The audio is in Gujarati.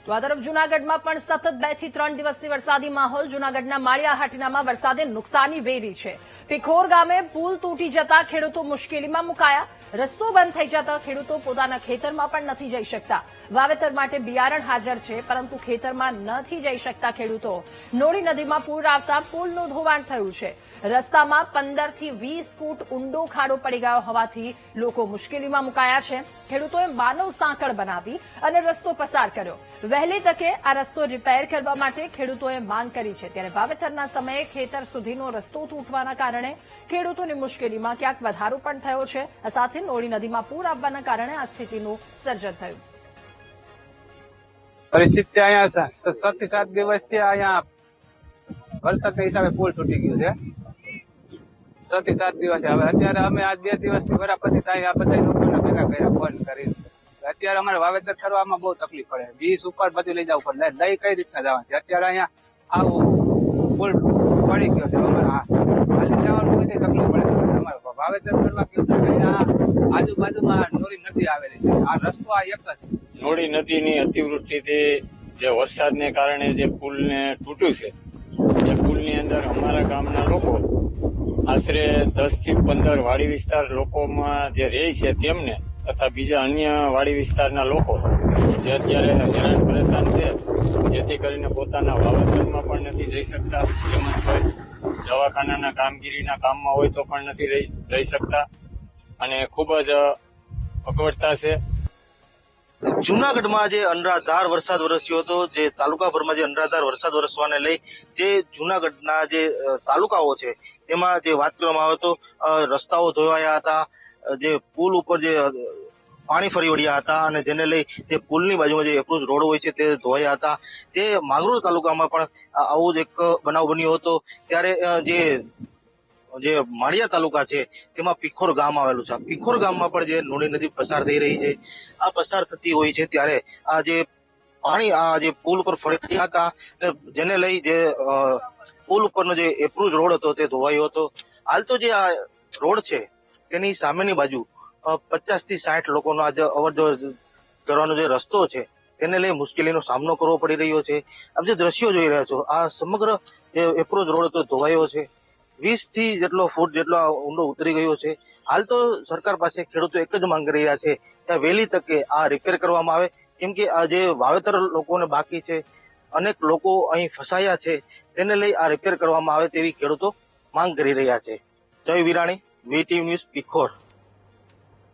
તો આ તરફ જૂનાગઢમાં પણ સતત 2 થી 3 દિવસથી વરસાદી માહોલ. જૂનાગઢના માળિયા હાટીનામાં વરસાદે નુકસાની વેરી છે. પીખોર ગામે પુલ તૂટી જતા ખેડૂતો મુશ્કેલીમાં મુકાયા. રસ્તો બંધ થઈ જતા ખેડૂતો પોતાના ખેતરમાં પણ નથી જઈ શકતા. વાવેતર માટે બિયારણ હાજર છે, પરંતુ ખેતરમાં નથી જઈ શકતા ખેડૂતો. નોળી નદીમાં પૂર આવતા પુલનું ધોવાણ થયું છે. રસ્તામાં 15 થી 20 ફૂટ ઊંડો ખાડો પડી ગયો હોવાથી લોકો મુશ્કેલીમાં મુકાયા છે. ખેડૂતોએ માનવ સાંકળ બનાવી અને રસ્તો પસાર કર્યો. વહેલી તકે આ રસ્તો રિપેર કરવા માટે ખેડૂતોએ માંગ કરી છે. ત્યારે વાવેતરના સમયે ખેતર સુધીનો રસ્તો તૂટવાના કારણે ખેડૂતોની મુશ્કેલીમાં ક્યાંક વધારો પણ થયો છે. આ સાથે નોળી નદીમાં પૂર આવવાના કારણે આ સ્થિતિનું સર્જન થયું. પરિસ્થિતિ અહીંયા 7 થી 7 દિવસથી અહીંયા વરસાદના હિસાબે પુલ તૂટી ગયું છે. 6 થી 7 દિવસ હવે અત્યારે અમે આજ 2 દિવસથી બરાબર આ બધા લોકોને ભેગા કર્યા ફોન કરીને. અત્યારે અમારે વાવેતર કરવામાં બહુ તકલીફ પડે. બીજ ઉપર બધું લઈ જવું પડે. લઈ કઈ રીતના જવાનું છે? અત્યારે અહીંયા આવું પુલ પડી ગયો છે. અમારે હાલી જવાનું હોય તો તકલીફ પડે. અમારે વાવેતર કરવા કેવું છે? અહીંયા આજુબાજુમાં નોળી નદી આવેલી છે. આ રસ્તો આ એક જ. નોળી નદીની અતિવૃષ્ટિથી જે વરસાદને કારણે જે પુલને તૂટ્યું છે, એ પુલની અંદર અમારા ગામના લોકો આશરે 10 થી 15 વાડી વિસ્તાર લોકોમાં જે રહે છે તેમને તથા બીજા અન્ય વાડી વિસ્તારના લોકો જે અત્યારે હેરાન પરેશાન છે, જેથી કરીને પોતાના વાવેતરમાં પણ નથી જઈ શકતા, તેમજ કોઈ દવાખાનાના કામગીરીના કામમાં હોય તો પણ નથી રહી શકતા અને ખૂબ જ અગવડતા છે. જૂનાગઢમાં જે અનરાધાર વરસાદ વરસ્યો હતો, જે તાલુકાભરમાં જે અનરાધાર વરસાદ વરસવાને લઈ જે જૂનાગઢના જે તાલુકાઓ છે તેમાં જે વાત કરવામાં આવે તો રસ્તાઓ ધોવાયા હતા, જે પુલ ઉપર જે પાણી ફરી વળ્યા હતા અને જેને લઈ જે પુલની બાજુમાં જે એપ્રોચ રોડ હોય છે તે ધોવાયા હતા. તે માંગરોળ તાલુકામાં પણ આવો જ એક બનાવ બન્યો હતો. ત્યારે જે માળિયા તાલુકા છે તેમાં પીખોર ગામ આવેલું છે. પીખોર ગામમાં પણ જે નોળી નદી પસાર થઈ રહી છે, આ પસાર થતી હોય છે ત્યારે આ જે પાણી આ જે પુલ ઉપર ફરી હતા, જેને લઈ જે પુલ ઉપરનો જે એપ્રોચ રોડ હતો તે ધોવાયો હતો. હાલ તો જે આ રોડ છે તેની સામેની બાજુ 50 થી 60 લોકોનો આજે અવર જવર કરવાનો જે રસ્તો છે તેને લઈ મુશ્કેલીનો સામનો કરવો પડી રહ્યો છે. આપ જે દ્રશ્યો જોઈ રહ્યા છો, આ સમગ્ર જે એપ્રોચ રોડ હતો ધોવાયો છે. 20 થી જેટલો ફૂટ જેટલો ઊંડો ઉતરી ગયો છે. હાલ તો સરકાર પાસે ખેડૂતો એક જ માંગ કરી રહ્યા છે કે વહેલી તકે આ રિપેર કરવામાં આવે, કેમ કે આ જે વાવેતર લોકોને બાકી છે, અનેક લોકો અહીં ફસાયા છે, તેને લઈ આ રિપેર કરવામાં આવે તેવી ખેડૂતો માંગ કરી રહ્યા છે. જય વિરાણી, વીટીવી ન્યૂઝ, પીખોર.